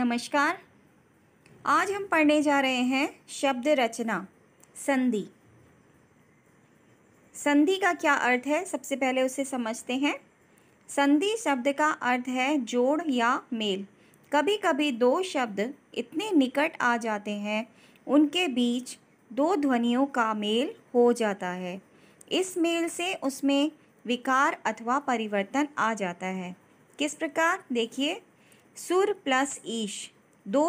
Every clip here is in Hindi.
नमस्कार। आज हम पढ़ने जा रहे हैं शब्द रचना संधि। संधि का क्या अर्थ है, सबसे पहले उसे समझते हैं। संधि शब्द का अर्थ है जोड़ या मेल। कभी कभी दो शब्द इतने निकट आ जाते हैं उनके बीच दो ध्वनियों का मेल हो जाता है। इस मेल से उसमें विकार अथवा परिवर्तन आ जाता है। किस प्रकार, देखिए, सुर प्लस ईश, दो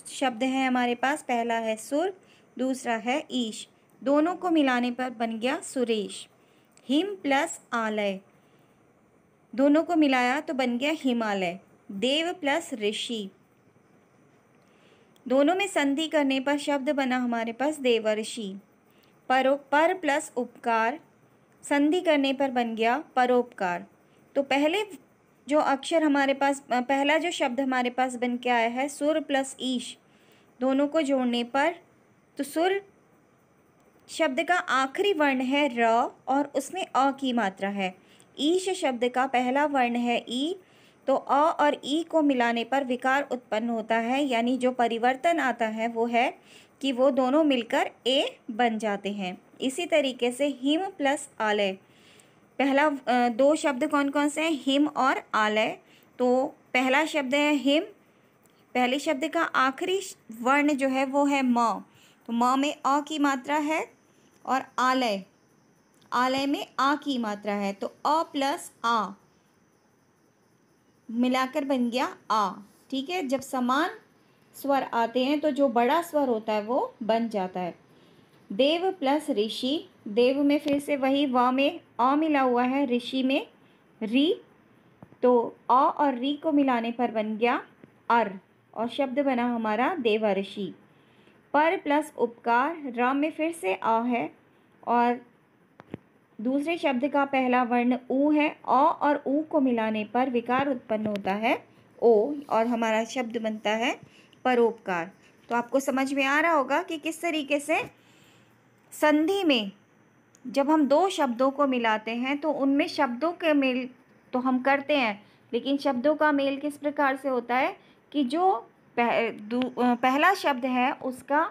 शब्द हैं हमारे पास। पहला है सुर, दूसरा है ईश। दोनों को मिलाने पर बन गया सुरेश। हिम प्लस आलय, दोनों को मिलाया तो बन गया हिमालय। देव प्लस ऋषि, दोनों में संधि करने पर शब्द बना हमारे पास देवर्षि। पर प्लस उपकार, संधि करने पर बन गया परोपकार। तो पहले जो अक्षर हमारे पास, पहला जो शब्द हमारे पास बन के आया है सुर प्लस ईश, दोनों को जोड़ने पर, तो सुर शब्द का आखिरी वर्ण है र और उसमें अ की मात्रा है। ईश शब्द का पहला वर्ण है ई, तो अ और ई को मिलाने पर विकार उत्पन्न होता है, यानी जो परिवर्तन आता है वो है कि वो दोनों मिलकर ए बन जाते हैं। इसी तरीके से हिम प्लस आलय, पहला दो शब्द कौन कौन से हैं, हिम और आलय। तो पहला शब्द है हिम, पहले शब्द का आखिरी वर्ण जो है वो है म, तो म में अ की मात्रा है, और आलय, आलय में आ की मात्रा है, तो अ प्लस आ मिलाकर बन गया आ। ठीक है, जब समान स्वर आते हैं तो जो बड़ा स्वर होता है वो बन जाता है। देव प्लस ऋषि, देव में फिर से वही व में अ मिला हुआ है, ऋषि में री, तो अ और री को मिलाने पर बन गया अर, और शब्द बना हमारा देवर्षि। पर प्लस उपकार, र में फिर से अ है और दूसरे शब्द का पहला वर्ण ऊ है। अ और ऊ को मिलाने पर विकार उत्पन्न होता है ओ, और हमारा शब्द बनता है परोपकार। तो आपको समझ में आ रहा होगा कि किस तरीके से संधि में जब हम दो शब्दों को मिलाते हैं तो उनमें शब्दों के मेल तो हम करते हैं, लेकिन शब्दों का मेल किस प्रकार से होता है कि जो पहला शब्द है उसका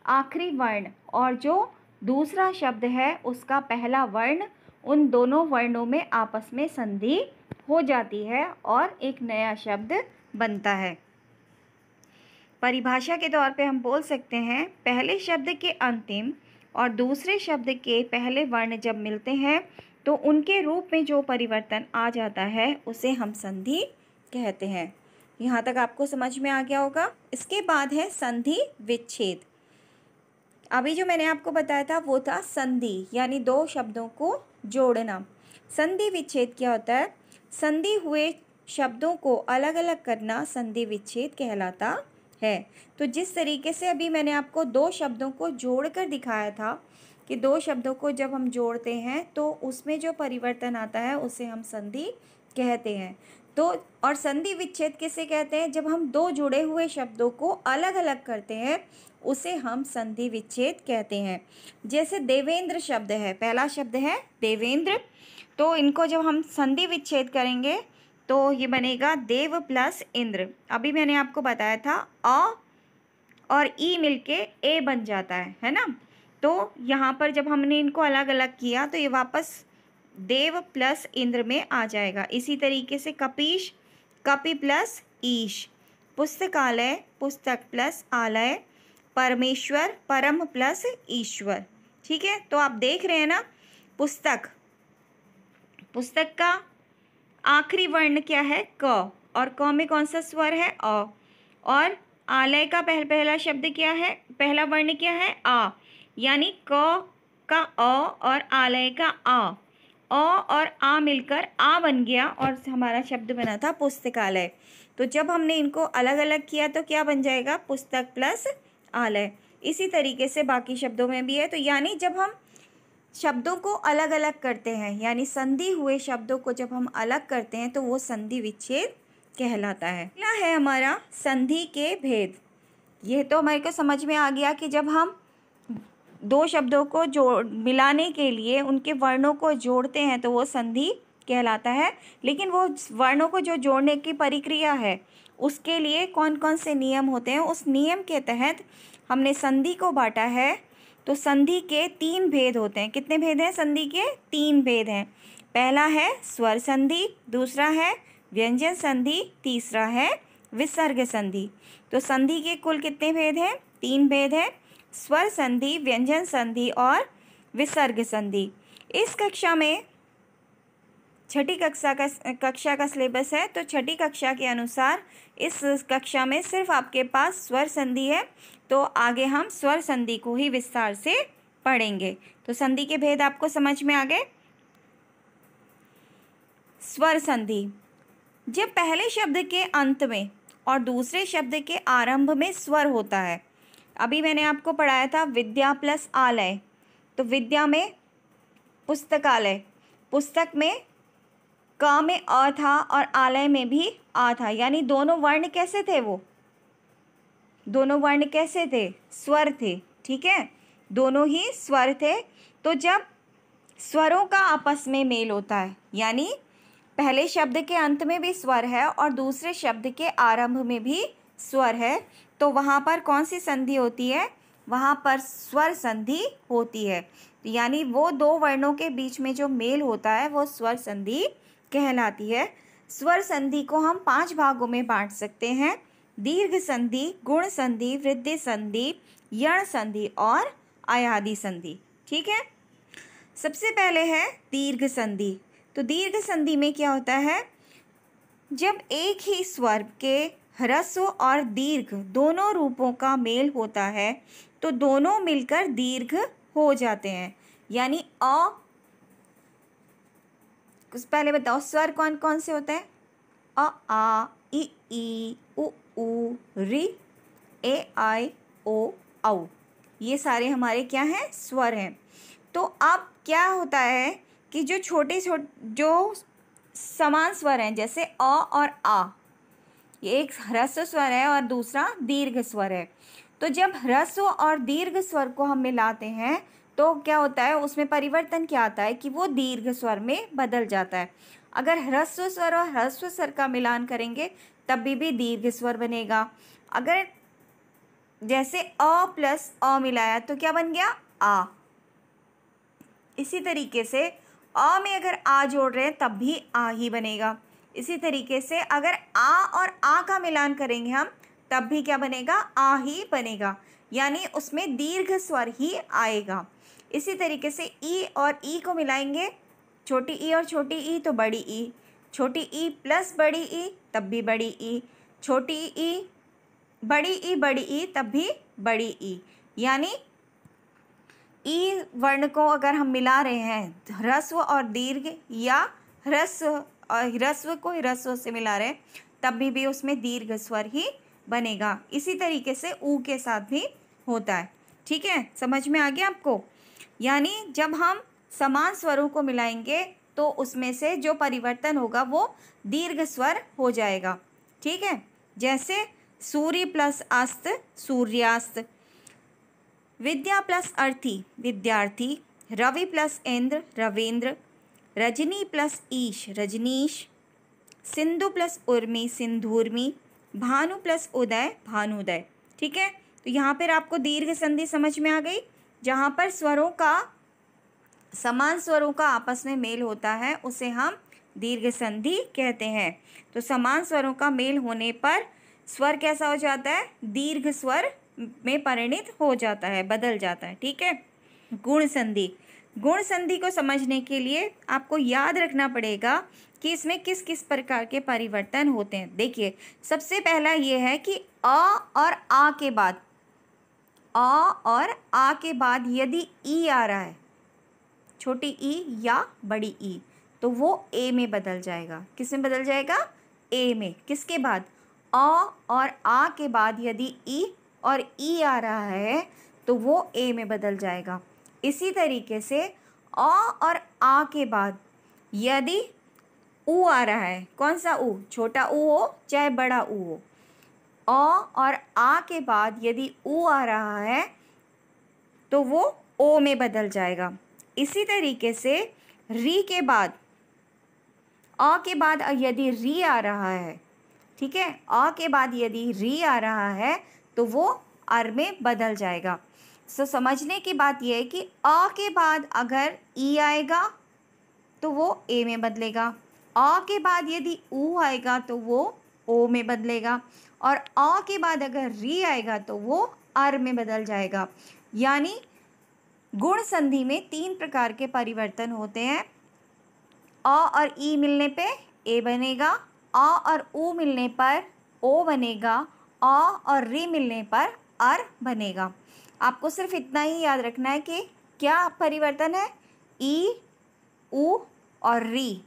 आखिरी वर्ण और जो दूसरा शब्द है उसका पहला वर्ण, उन दोनों वर्णों में आपस में संधि हो जाती है और एक नया शब्द बनता है। परिभाषा के तौर पे हम बोल सकते हैं, पहले शब्द के अंतिम और दूसरे शब्द के पहले वर्ण जब मिलते हैं तो उनके रूप में जो परिवर्तन आ जाता है उसे हम संधि कहते हैं। यहाँ तक आपको समझ में आ गया होगा। इसके बाद है संधि विच्छेद। अभी जो मैंने आपको बताया था वो था संधि, यानी दो शब्दों को जोड़ना। संधि विच्छेद क्या होता है? संधि हुए शब्दों को अलग अलग करना संधि विच्छेद कहलाता है। तो जिस तरीके से अभी मैंने आपको दो शब्दों को जोड़कर दिखाया था कि दो शब्दों को जब हम जोड़ते हैं तो उसमें जो परिवर्तन आता है उसे हम संधि कहते हैं। तो और संधि विच्छेद किसे कहते हैं? जब हम दो जुड़े हुए शब्दों को अलग अलग करते हैं उसे हम संधि विच्छेद कहते हैं। जैसे देवेंद्र शब्द है, पहला शब्द है देवेंद्र, तो इनको जब हम संधि विच्छेद करेंगे तो ये बनेगा देव प्लस इंद्र। अभी मैंने आपको बताया था अ और ई मिलके ए बन जाता है ना। तो यहाँ पर जब हमने इनको अलग अलग किया तो ये वापस देव प्लस इंद्र में आ जाएगा। इसी तरीके से कपीश, कपि प्लस ईश। पुस्तकालय, पुस्तक प्लस आलय। परमेश्वर, परम प्लस ईश्वर। ठीक है, तो आप देख रहे हैं ना, पुस्तक, पुस्तक का आखिरी वर्ण क्या है? क, और क में कौन सा स्वर है? अ। और आलय का पहला शब्द क्या है? पहला वर्ण क्या है? आ, यानी क का अ और आलय का आ, अ और आ मिलकर आ बन गया और हमारा शब्द बना था पुस्तकालय। तो जब हमने इनको अलग अलग किया तो क्या बन जाएगा? पुस्तक प्लस आलय। इसी तरीके से बाकी शब्दों में भी है। तो यानी जब हम शब्दों को अलग अलग करते हैं, यानी संधि हुए शब्दों को जब हम अलग करते हैं तो वो संधि विच्छेद कहलाता है। अगला है हमारा संधि के भेद। यह तो हमारे को समझ में आ गया कि जब हम दो शब्दों को मिलाने के लिए उनके वर्णों को जोड़ते हैं तो वो संधि कहलाता है। लेकिन वो वर्णों को जो जोड़ने की प्रक्रिया है उसके लिए कौन कौन से नियम होते हैं, उस नियम के तहत हमने संधि को बांटा है। तो संधि के 3 भेद होते हैं। कितने भेद हैं संधि के? 3 भेद हैं। पहला है स्वर संधि, दूसरा है व्यंजन संधि, तीसरा है विसर्ग संधि। तो संधि के कुल कितने भेद हैं? 3 भेद हैं, स्वर संधि, व्यंजन संधि और विसर्ग संधि। इस कक्षा में छठी कक्षा का सिलेबस है, तो छठी कक्षा के अनुसार इस कक्षा में सिर्फ आपके पास स्वर संधि है, तो आगे हम स्वर संधि को ही विस्तार से पढ़ेंगे। तो संधि के भेद आपको समझ में आ गए। स्वर संधि, जब पहले शब्द के अंत में और दूसरे शब्द के आरंभ में स्वर होता है। अभी मैंने आपको पढ़ाया था विद्या प्लस आलय, तो विद्या में पुस्तकालय, पुस्तक में क में अ था और आलय में भी आ था, यानी दोनों वर्ण कैसे थे? वो दोनों वर्ण कैसे थे? स्वर थे। ठीक है, दोनों ही स्वर थे। तो जब स्वरों का आपस में मेल होता है, यानी पहले शब्द के अंत में भी स्वर है और दूसरे शब्द के आरंभ में भी स्वर है, तो वहाँ पर कौन सी संधि होती है? वहाँ पर स्वर संधि होती है। यानी वो 2 वर्णों के बीच में जो मेल होता है वो स्वर संधि कहलाती है। स्वर संधि को हम 5 भागों में बांट सकते हैं: दीर्घ संधि, गुण संधि, वृद्धि संधि, यण संधि और अयादि संधि। ठीक है, सबसे पहले है दीर्घ संधि। तो दीर्घ संधि में क्या होता है? जब एक ही स्वर के ह्रस्व और दीर्घ दोनों रूपों का मेल होता है तो दोनों मिलकर दीर्घ हो जाते हैं। यानी अ, कुछ पहले बताओ स्वर कौन कौन से होते हैं? अ, आ, ई, उ, री, ए, आई, ओ, औ। ये सारे हमारे क्या हैं? स्वर हैं। तो अब क्या होता है कि जो छोटे जो समान स्वर हैं, जैसे अ और आ, ये एक ह्रस्व स्वर है और दूसरा दीर्घ स्वर है। तो जब ह्रस्व और दीर्घ स्वर को हम मिलाते हैं तो क्या होता है? उसमें परिवर्तन क्या आता है कि वो दीर्घ स्वर में बदल जाता है। अगर ह्रस्व स्वर और ह्रस्व स्वर का मिलान करेंगे तब भी दीर्घ स्वर बनेगा। अगर जैसे अ प्लस अ मिलाया तो क्या बन गया? आ। इसी तरीके से अ में अगर आ जोड़ रहे हैं तब भी आ ही बनेगा। इसी तरीके से अगर आ और आ का मिलान करेंगे हम तब भी क्या बनेगा? आ ही बनेगा, यानी उसमें दीर्घ स्वर ही आएगा। इसी तरीके से ई और ई को मिलाएंगे, छोटी ई और छोटी ई तो बड़ी ई, छोटी ई प्लस बड़ी ई तब भी बड़ी ई, छोटी ई बड़ी ई तब भी बड़ी ई। यानी ई वर्ण को अगर हम मिला रहे हैं ह्रस्व और दीर्घ, या ह्रस्व को ह्रस्व से मिला रहे हैं तब भी उसमें दीर्घ स्वर ही बनेगा। इसी तरीके से ऊ के साथ भी होता है। ठीक है, समझ में आ गया आपको? यानी जब हम समान स्वरों को मिलाएंगे तो उसमें से जो परिवर्तन होगा वो दीर्घ स्वर हो जाएगा। ठीक है, जैसे सूर्य प्लस अस्त, सूर्यास्त, विद्या प्लस अर्थी, विद्यार्थी, रवि प्लस इंद्र, रवींद्र, रजनी प्लस ईश, रजनीश, सिंधु प्लस उर्मी, सिंधूर्मी, भानु प्लस उदय, भानुदय। ठीक है, तो यहाँ पर आपको दीर्घ संधि समझ में आ गई, जहाँ पर स्वरों का समान स्वरों का आपस में मेल होता है उसे हम दीर्घ संधि कहते हैं। तो समान स्वरों का मेल होने पर स्वर कैसा हो जाता है? दीर्घ स्वर में परिणित हो जाता है, बदल जाता है। ठीक है, गुण संधि। गुण संधि को समझने के लिए आपको याद रखना पड़ेगा कि इसमें किस किस प्रकार के परिवर्तन होते हैं। देखिए, सबसे पहला ये है कि अ और आ के बाद, अ और आ के बाद यदि ई आ रहा है, छोटी ई या बड़ी ई, तो वो ए में बदल जाएगा। किस में बदल जाएगा? ए में। किसके बाद? अ और आ के बाद यदि ई और ई आ रहा है तो वो ए में बदल जाएगा। इसी तरीके से अ और आ के बाद यदि ऊ आ रहा है, कौन सा ऊ? छोटा ऊ हो चाहे बड़ा ऊ हो, अ और आ के बाद यदि ऊ आ रहा है तो वो ओ में बदल जाएगा। इसी तरीके से री के बाद, अ के बाद यदि री आ रहा है ठीक है। अ के बाद यदि री आ रहा है तो वो अर में बदल जाएगा। समझने की बात यह है कि अ के बाद अगर ई आएगा तो वो ए में बदलेगा, अ के बाद यदि ऊ आएगा तो वो ओ में बदलेगा, और अ के बाद अगर री आएगा तो वो अर में बदल जाएगा। यानी गुण संधि में 3 प्रकार के परिवर्तन होते हैं। अ और ई मिलने पे ए बनेगा, अ और ऊ मिलने पर ओ बनेगा, अ और री मिलने पर अर बनेगा। आपको सिर्फ इतना ही याद रखना है कि क्या परिवर्तन है, ई, ऊ और री,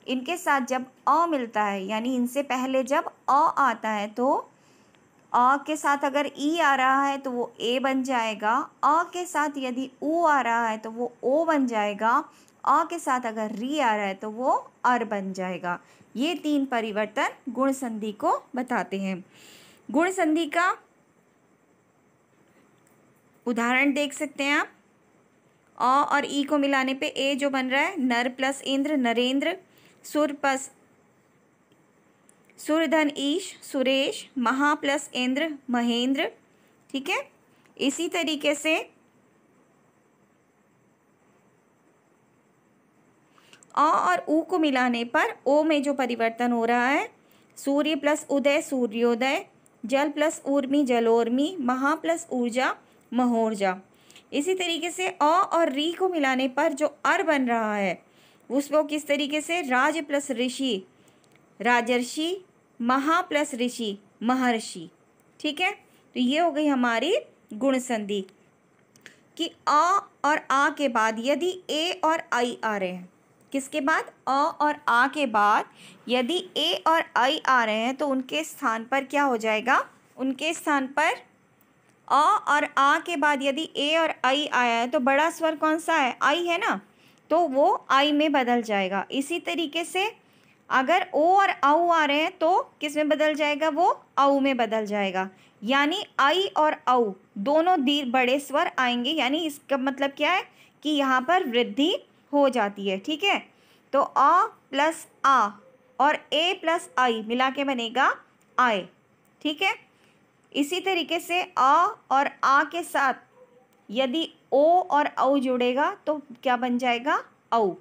इनके साथ जब अ मिलता है, यानी इनसे पहले जब अ आता है तो अ के साथ अगर ई आ रहा है तो वो ए बन जाएगा, अ के साथ यदि ऊ आ रहा है तो वो ओ बन जाएगा, अ के साथ अगर री आ रहा है तो वो अर बन जाएगा। ये 3 परिवर्तन गुण संधि को बताते हैं। गुण संधि का उदाहरण देख सकते हैं आप। अ और ई को मिलाने पे ए जो बन रहा है, नर प्लस इंद्र नरेंद्र, सुर प्लस सुरधन ईश सुरेश, महा प्लस इंद्र महेंद्र। ठीक है। इसी तरीके से अ और ऊ को मिलाने पर ओ में जो परिवर्तन हो रहा है, सूर्य प्लस उदय सूर्योदय, जल प्लस ऊर्मी जलोर्मी, महा प्लस ऊर्जा महोर्जा। इसी तरीके से अ और री को मिलाने पर जो अर बन रहा है उसको किस तरीके से, राज प्लस ऋषि राजर्षि, महा प्लस ऋषि महर्षि। ठीक है। तो ये हो गई हमारी गुण संधि कि अ और आ के बाद यदि ए और आई आ रहे हैं, किसके बाद, अ और आ के बाद यदि ए और आई आ रहे हैं तो उनके स्थान पर क्या हो जाएगा, उनके स्थान पर अ और आ के बाद यदि ए और आई आया है तो बड़ा स्वर कौन सा है, आई है ना, तो वो आई में बदल जाएगा। इसी तरीके से अगर ओ और औ आ रहे हैं तो किस में बदल जाएगा, वो औ में बदल जाएगा। यानी आई और औ दोनों बड़े स्वर आएंगे, यानी इसका मतलब क्या है कि यहाँ पर वृद्धि हो जाती है। ठीक है। तो अ प्लस आ और ए प्लस आई मिला के बनेगा आए। ठीक है। इसी तरीके से अ और आ के साथ यदि ओ और औ जुड़ेगा तो क्या बन जाएगा, औ।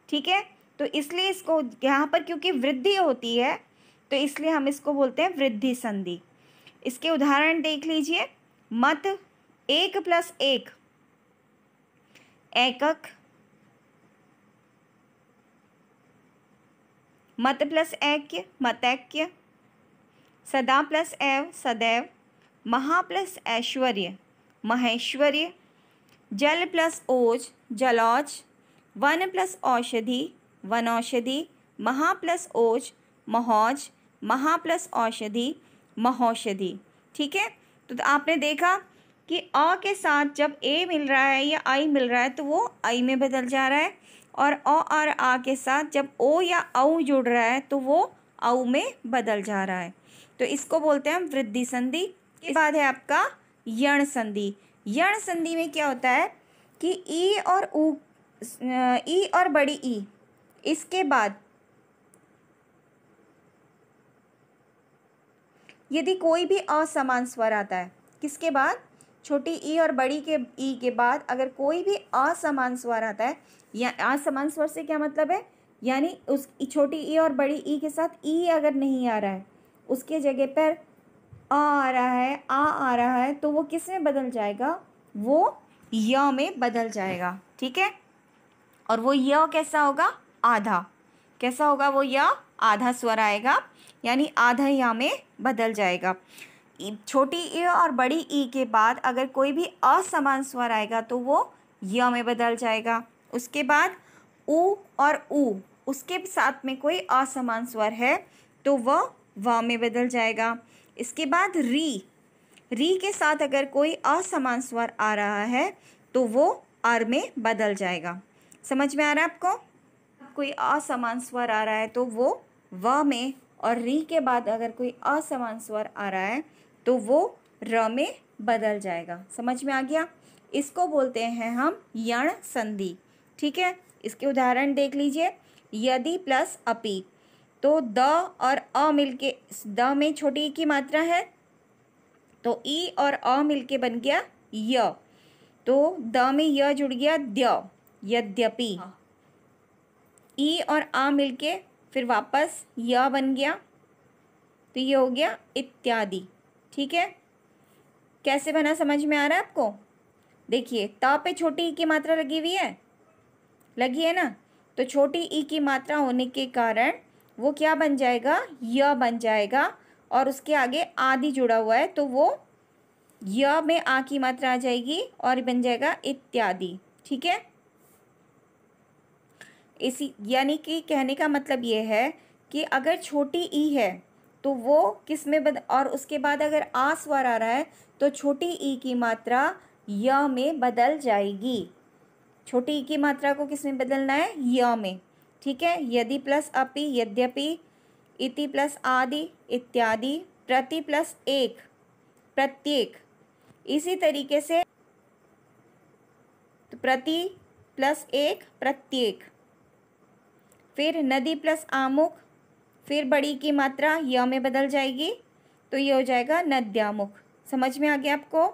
ठीक है। तो इसलिए इसको यहाँ पर क्योंकि वृद्धि होती है तो इसलिए हम इसको बोलते हैं वृद्धि संधि। इसके उदाहरण देख लीजिए। मत 1 + 1 एकक, मत प्लस ऐक्य मतैक्य, सदा प्लस एव सदैव, महा प्लस ऐश्वर्य महेश्वर्य, जल प्लस ओज जलौज, वन प्लस औषधि वनौषधि, महा प्लस ओज महोज, महा प्लस औषधि महोषधि। ठीक है। तो आपने देखा कि अ के साथ जब ए मिल रहा है या आई मिल रहा है तो वो आई में बदल जा रहा है, और अ और आ के साथ जब ओ या औ जुड़ रहा है तो वो औ में बदल जा रहा है। तो इसको बोलते हैं हम वृद्धि संधि। इसके बाद है आपका यण संधि। यण संधि में क्या होता है कि ई और ऊ, ई और बड़ी ई, इसके बाद यदि कोई भी असमान स्वर आता है, किसके बाद, छोटी ई और बड़ी के ई के बाद अगर कोई भी असमान स्वर आता है, या असमान स्वर से क्या मतलब है, यानी उस छोटी ई और बड़ी ई के साथ ई अगर नहीं आ रहा है, उसके जगह पर आ रहा है, आ रहा है, तो वो किस में बदल जाएगा, वो य में बदल जाएगा। ठीक है। और वो य कैसा होगा, आधा। कैसा होगा वो य, आधा स्वर आएगा, यानी आधा या में बदल जाएगा। छोटी ई और बड़ी ई के बाद अगर कोई भी असमान स्वर आएगा तो वो य में बदल जाएगा। उसके बाद ऊ और ऊ, उसके साथ में कोई असमान स्वर है तो वह व में बदल जाएगा। इसके बाद री, री के साथ अगर कोई असमान स्वर आ रहा है तो वो अर में बदल जाएगा। समझ में आ रहा है आपको? कोई असमान स्वर आ रहा है तो वो व में, और री के बाद अगर कोई असमान स्वर आ रहा है तो वो र में बदल जाएगा। समझ में आ गया? इसको बोलते हैं हम यण संधि। ठीक है। इसके उदाहरण देख लीजिए। यदि प्लस अपि, तो द और अ मिलके, द में छोटी ई की मात्रा है तो ई और अ मिलके बन गया य, तो द में य जुड़ गया द्य, यद्यपि। ई और आ मिलके फिर वापस य बन गया, तो ये हो गया इत्यादि। ठीक है, कैसे बना समझ में आ रहा है आपको? देखिए ता पे छोटी ई की मात्रा लगी हुई है, लगी है ना, तो छोटी ई की मात्रा होने के कारण वो क्या बन जाएगा, य बन जाएगा, और उसके आगे आदि जुड़ा हुआ है तो वो य में आ की मात्रा आ जाएगी और बन जाएगा इत्यादि। ठीक है, इसी यानी कि कहने का मतलब ये है कि अगर छोटी ई है तो वो किस में और उसके बाद अगर आ स्वर आ रहा है तो छोटी ई की मात्रा य में बदल जाएगी। छोटी ई की मात्रा को किस में बदलना है, य में। ठीक है, यदि प्लस अपि, यद्यपि, इति प्लस आदि, इत्यादि, प्रति प्लस एक, प्रत्येक। इसी तरीके से तो प्रति प्लस एक, प्रत्येक। फिर नदी प्लस आमुख, फिर बड़ी की मात्रा य में बदल जाएगी तो ये हो जाएगा नद्यामुख। समझ में आ गया आपको?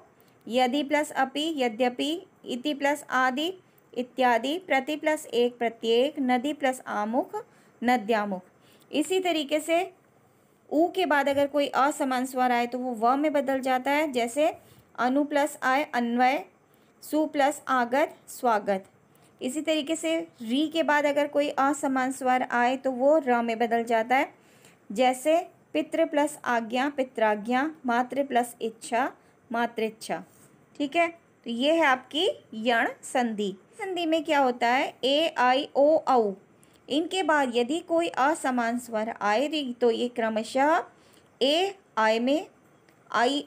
यदि प्लस अपि, यद्यपि, इति प्लस आदि, इत्यादि, प्रति प्लस एक, प्रत्येक, नदी प्लस आमुख, नद्यामुख। इसी तरीके से ऊ के बाद अगर कोई असमान स्वर आए तो वो व में बदल जाता है, जैसे अनु प्लस आय, अन्वय, सु प्लस आगत, स्वागत। इसी तरीके से री के बाद अगर कोई असमान स्वर आए तो वो र में बदल जाता है, जैसे पितृ प्लस आज्ञा, पित्राज्ञा, मातृ प्लस इच्छा, मातृच्छा। ठीक है, तो ये है आपकी यण संधि। संधि में क्या होता है, ए आई ओ औ, इनके बाद यदि कोई असमान स्वर आए तो ये क्रमशः ए आय में, आई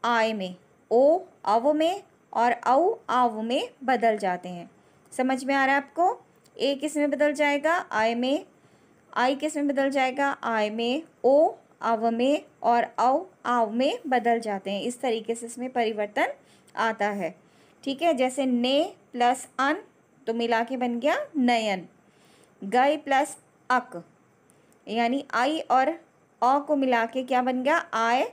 आय में, ओ अव में और औ आव में बदल जाते हैं। समझ में आ रहा है आपको? ए किस में बदल जाएगा, आय में, आई किस में बदल जाएगा, आय में, ओ अव में और औ आव में बदल जाते हैं। इस तरीके से इसमें परिवर्तन आता है। ठीक है, जैसे ने प्लस अन तो मिला के बन गया नयन, गय प्लस अक यानी आई और अ को मिला के क्या बन गया, आय,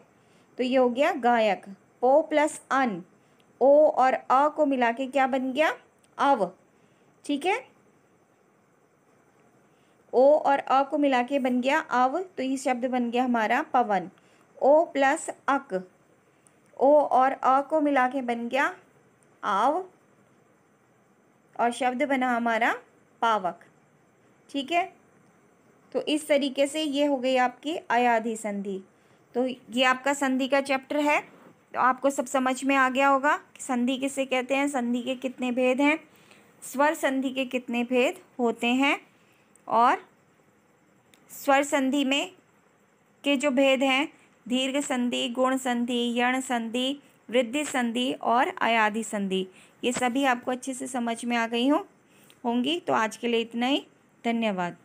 तो ये हो गया गायक। ओ प्लस अन, ओ और अ को मिला के क्या बन गया, अव। ठीक है, ओ और अ को मिला के बन गया अव, तो ये शब्द बन गया हमारा पवन। ओ प्लस अक, ओ और अ को मिला के बन गया आव और शब्द बना हमारा पावक। ठीक है, तो इस तरीके से ये हो गई आपकी अयाधि संधि। तो ये आपका संधि का चैप्टर है, तो आपको सब समझ में आ गया होगा कि संधि किसे कहते हैं, संधि के कितने भेद हैं, स्वर संधि के कितने भेद होते हैं, और स्वर संधि में के जो भेद हैं, दीर्घ संधि, गुण संधि, यण संधि, वृद्धि संधि और अयाधि संधि, ये सभी आपको अच्छे से समझ में आ गई होंगी। तो आज के लिए इतना ही, धन्यवाद।